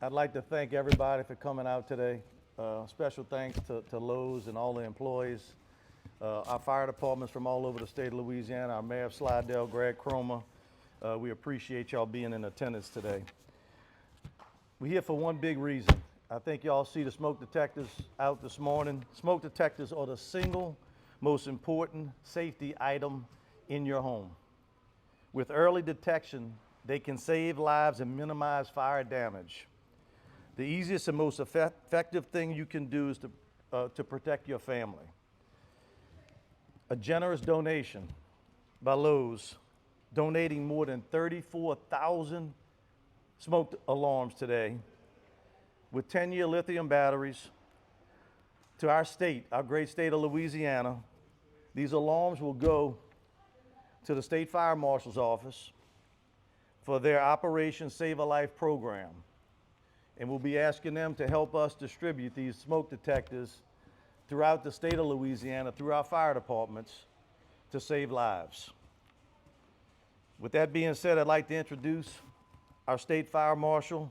I'd like to thank everybody for coming out today. Special thanks to Lowe's and all the employees, our fire departments from all over the state of Louisiana, our Mayor of Slidell, Greg Cromer. We appreciate y'all being in attendance today. We're here for one big reason. I think y'all see the smoke detectors out this morning. Smoke detectors are the single most important safety item in your home. With early detection, they can save lives and minimize fire damage. The easiest and most effective thing you can do is to protect your family. A generous donation by Lowe's, donating more than 34,000 smoke alarms today with 10-year lithium batteries to our state, our great state of Louisiana. These alarms will go to the State Fire Marshal's office for their Operation Save a Life program. And we'll be asking them to help us distribute these smoke detectors throughout the state of Louisiana, through our fire departments, to save lives. With that being said, I'd like to introduce our State Fire Marshal,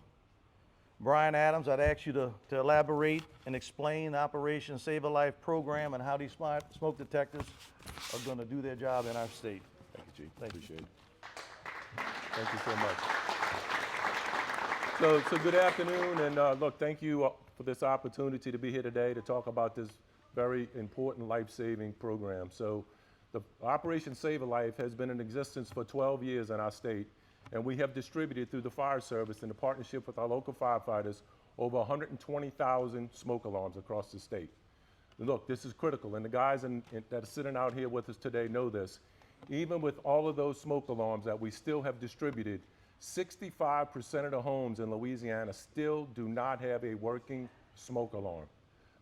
Brian Adams. I'd ask you to elaborate and explain the Operation Save a Life program and how these smoke detectors are going to do their job in our state. Thank you, Chief. Appreciate it. Thank you so much. So good afternoon, and look, thank you for this opportunity to be here today to talk about this very important life-saving program. So the Operation Save a Life has been in existence for 12 years in our state, and we have distributed through the fire service in the partnership with our local firefighters over 120,000 smoke alarms across the state. And look, this is critical, and the guys that are sitting out here with us today know this. Even with all of those smoke alarms that we still have distributed, 65% of the homes in Louisiana still do not have a working smoke alarm.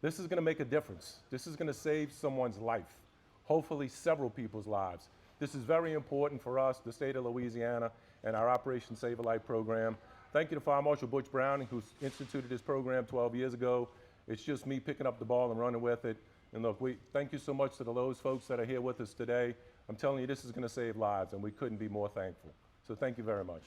This is going to make a difference. This is going to save someone's life, hopefully several people's lives. This is very important for us, the state of Louisiana, and our Operation Save a Life program. Thank you to Fire Marshal Butch Browning, who instituted this program 12 years ago. It's just me picking up the ball and running with it. And look, thank you so much to the Lowe's folks that are here with us today. I'm telling you, this is going to save lives, and we couldn't be more thankful. So thank you very much.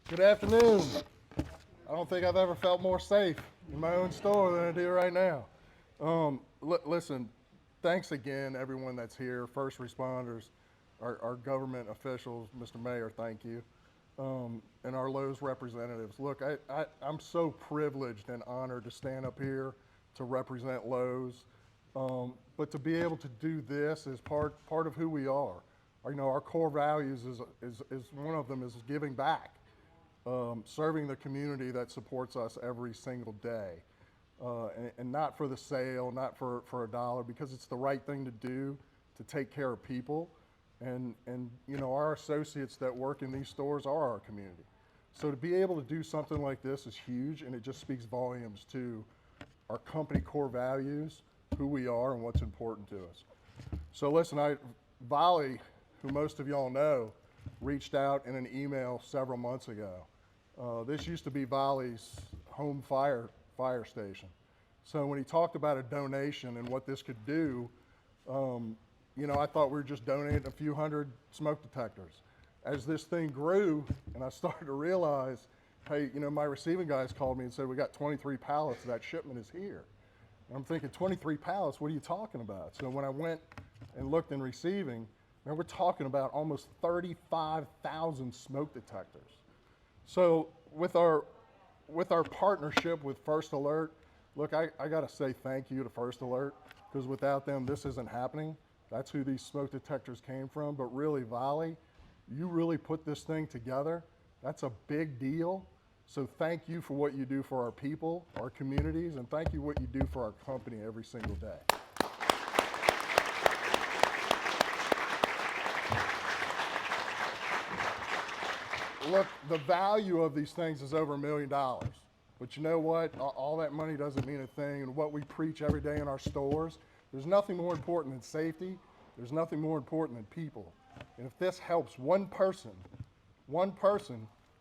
Good afternoon. I don't think I've ever felt more safe in my own store than I do right now. Listen, thanks again, everyone that's here, first responders, our government officials, Mr. Mayor, thank you, and our Lowe's representatives. Look, I'm so privileged and honored to stand up here to represent Lowe's, but to be able to do this is part of who we are. Our core values is one of them is giving back. Serving the community that supports us every single day. And not for the sale, not for a dollar, because it's the right thing to do to take care of people. And our associates that work in these stores are our community. So to be able to do something like this is huge, and it just speaks volumes to our company core values, who we are, and what's important to us. So listen, Volley, who most of y'all know, reached out in an email several months ago. This used to be Volley's home fire station. So when he talked about a donation and what this could do, I thought we were just donating a few hundred smoke detectors. As this thing grew, and I started to realize, hey, my receiving guys called me and said, we got 23 pallets, that shipment is here. And I'm thinking, 23 pallets, what are you talking about? So when I went and looked in receiving, we're talking about almost 35,000 smoke detectors. So with our partnership with First Alert, look, I gotta say thank you to First Alert, because without them, this isn't happening. That's who these smoke detectors came from. But really, Volley, you really put this thing together. That's a big deal. So thank you for what you do for our people, our communities, and thank you what you do for our company every single day. Look, the value of these things is over $1 million. But you know what? All that money doesn't mean a thing. And what we preach every day in our stores, there's nothing more important than safety. There's nothing more important than people. And if this helps one person,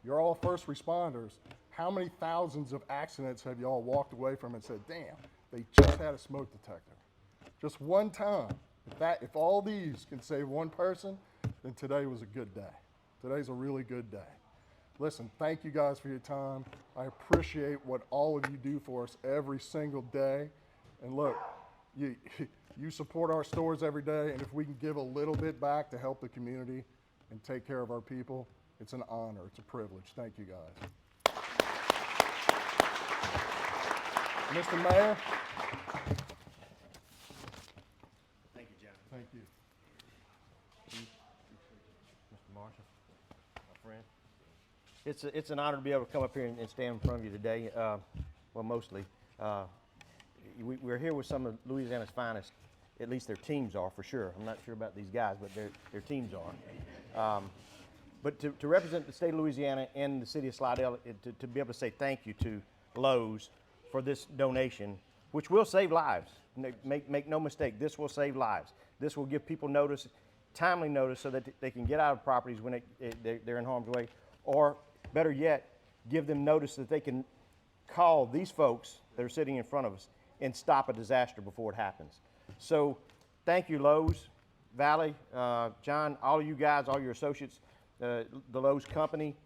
you're all first responders, How many thousands of accidents have y'all walked away from and said, damn, they just had a smoke detector? Just one time. If all these can save one person, then today was a good day. Today's a really good day. Listen, thank you guys for your time. I appreciate what all of you do for us every single day. And look, you support our stores every day, and if we can give a little bit back to help the community and take care of our people, it's an honor, it's a privilege. Thank you guys. Mr. Mayor. Thank you, John. Thank you. Mr. Marshal, my friend. It's an honor to be able to come up here and stand in front of you today. Well, mostly. We're here with some of Louisiana's finest, at least their teams are for sure. I'm not sure about these guys, but their teams are. But to represent the state of Louisiana and the city of Slidell, to be able to say thank you to Lowe's for this donation, which will save lives. Make no mistake, this will save lives. This will give people notice, timely notice, so that they can get out of properties when they're in harm's way, or better yet, give them notice that they can call these folks that are sitting in front of us and stop a disaster before it happens. So thank you, Lowe's, Valley, John, all of you guys, all your associates, the Lowe's company.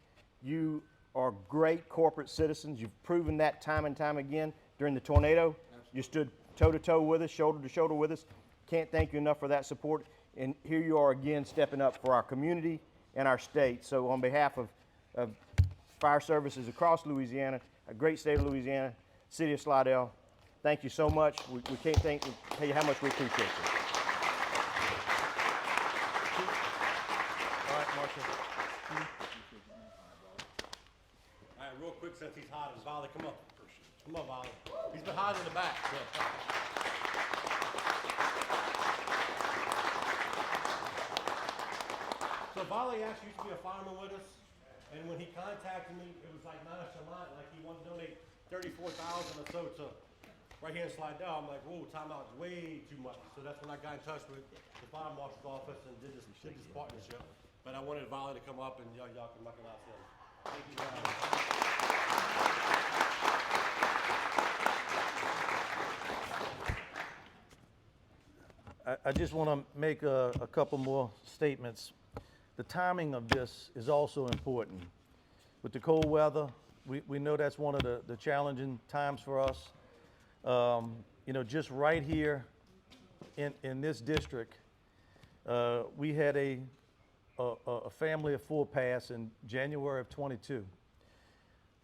You are great corporate citizens. You've proven that time and time again during the tornado. You stood toe-to-toe with us, shoulder-to-shoulder with us. Can't thank you enough for that support. And here you are again stepping up for our community and our state. So on behalf of fire services across Louisiana, a great state of Louisiana, city of Slidell, thank you so much. We can't tell you how much we appreciate you. All right, Marshal. All right, real quick, since he's hiding, Volley, come up. Come up, Volley. He's been hiding in the back. So Volley actually used to be a fireman with us, and when he contacted me, it was like nonchalant, like he wanted to donate $34,000 or so to right here in Slidell. I'm like, whoa, timeout is way too much. So that's when I got in touch with the fire marshal's office and did this partnership. But I wanted Volley to come up and y'all can recognize him. Thank you, I just want to make a couple more statements. The timing of this is also important. With the cold weather, we know that's one of the challenging times for us. You know, just right here in this district, we had a family of four pass in January of 22.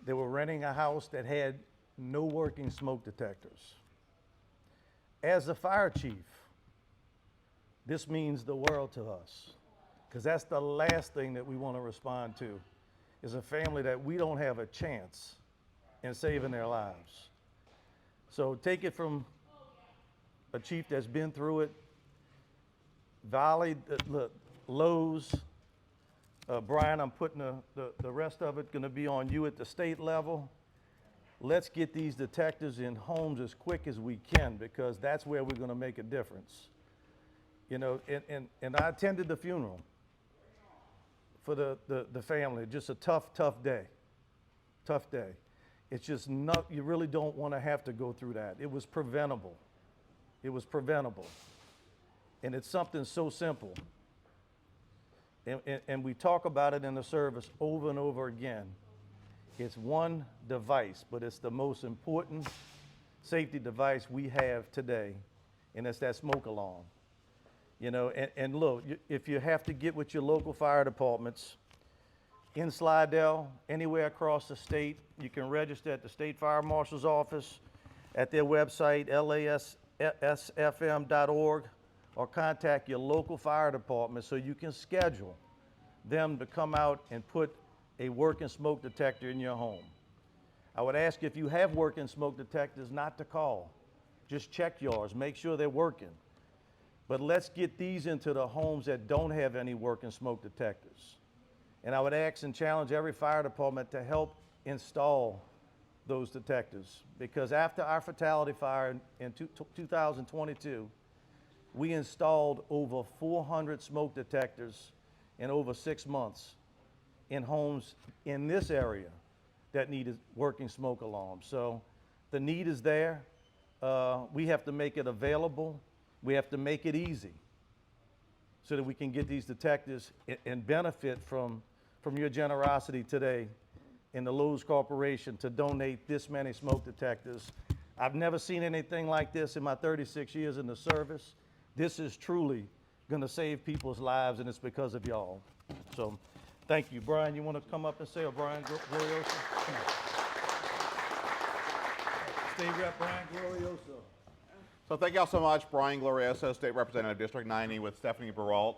They were renting a house that had no working smoke detectors. As a fire chief, this means the world to us, because that's the last thing that we want to respond to, is a family that we don't have a chance in saving their lives. So take it from a chief that's been through it. Valley, look, Lowe's, Brian, I'm putting the rest of it going to be on you at the state level. Let's get these detectors in homes as quick as we can, because that's where we're going to make a difference. You know, and I attended the funeral for the family. Just a tough day. Tough day. It's just not, you really don't want to have to go through that. It was preventable. It was preventable. And it's something so simple. And we talk about it in the service over and over again. It's one device, but it's the most important safety device we have today, and it's that smoke alarm. You know, and look, if you have to get with your local fire departments in Slidell, anywhere across the state, you can register at the State Fire Marshal's office, at their website, lasfm.org, or contact your local fire department so you can schedule them to come out and put a working smoke detector in your home. I would ask if you have working smoke detectors not to call. Just check yours, make sure they're working. But let's get these into the homes that don't have any working smoke detectors. And I would ask and challenge every fire department to help install those detectors, because after our fatality fire in 2022, we installed over 400 smoke detectors in over 6 months in homes in this area that need working smoke alarms. So the need is there. We have to make it available. We have to make it easy so that we can get these detectors and benefit from your generosity today in the Lowe's Corporation to donate this many smoke detectors. I've never seen anything like this in my 36 years in the service. This is truly gonna save people's lives, and it's because of y'all. So, thank you. Brian, you wanna come up and say, or Brian Glorioso? Come on. State Rep Brian Glorioso. So thank y'all so much. Brian Glorioso, State Representative, District 90, with Stephanie Baralt,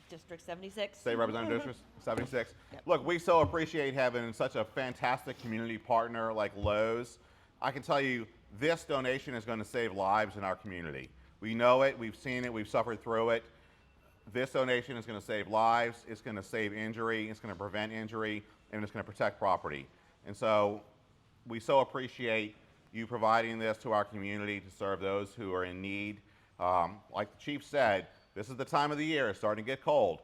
District 76. State Representative, District 76. Look, we so appreciate having such a fantastic community partner like Lowe's. I can tell you, this donation is going to save lives in our community. We know it, we've seen it, we've suffered through it. This donation is going to save lives, it's going to save injury, it's going to prevent injury, and it's going to protect property. And so we so appreciate you providing this to our community to serve those who are in need. Like the chief said, this is the time of the year, it's starting to get cold.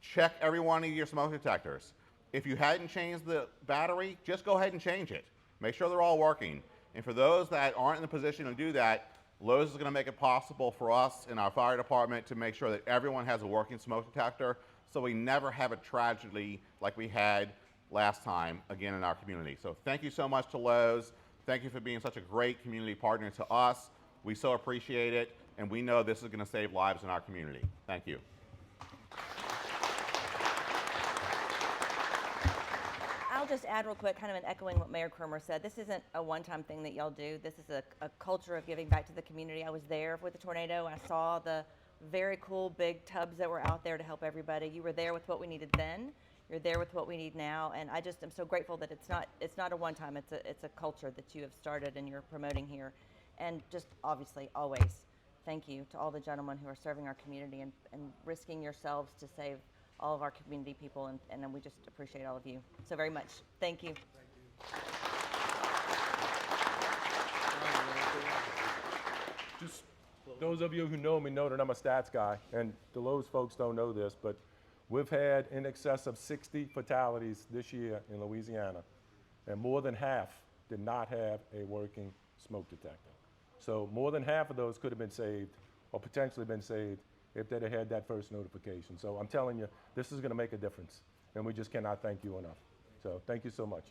Check every one of your smoke detectors. If you hadn't changed the battery, just go ahead and change it. Make sure they're all working. And for those that aren't in the position to do that, Lowe's is going to make it possible for us in our fire department to make sure that everyone has a working smoke detector so we never have a tragedy like we had last time again in our community. So thank you so much to Lowe's. Thank you for being such a great community partner to us. We so appreciate it, and we know this is going to save lives in our community. Thank you. I'll just add real quick, kind of an echoing what Mayor Cromer said. This isn't a one-time thing that y'all do. This is a culture of giving back to the community. I was there with the tornado. I saw the very cool big tubs that were out there to help everybody. You were there with what we needed then. You're there with what we need now, and I just am so grateful that it's not a one-time. It's a culture that you have started and you're promoting here, and just obviously always thank you to all the gentlemen who are serving our community and risking yourselves to save all of our community people, and we just appreciate all of you so very much. Thank you. Just those of you who know me know that I'm a stats guy, and the Lowe's folks don't know this, but we've had in excess of 60 fatalities this year in Louisiana, and more than half did not have a working smoke detector. So more than half of those could have been saved, or potentially been saved, if they'd have had that first notification. So I'm telling you, this is going to make a difference, and we just cannot thank you enough. So thank you so much.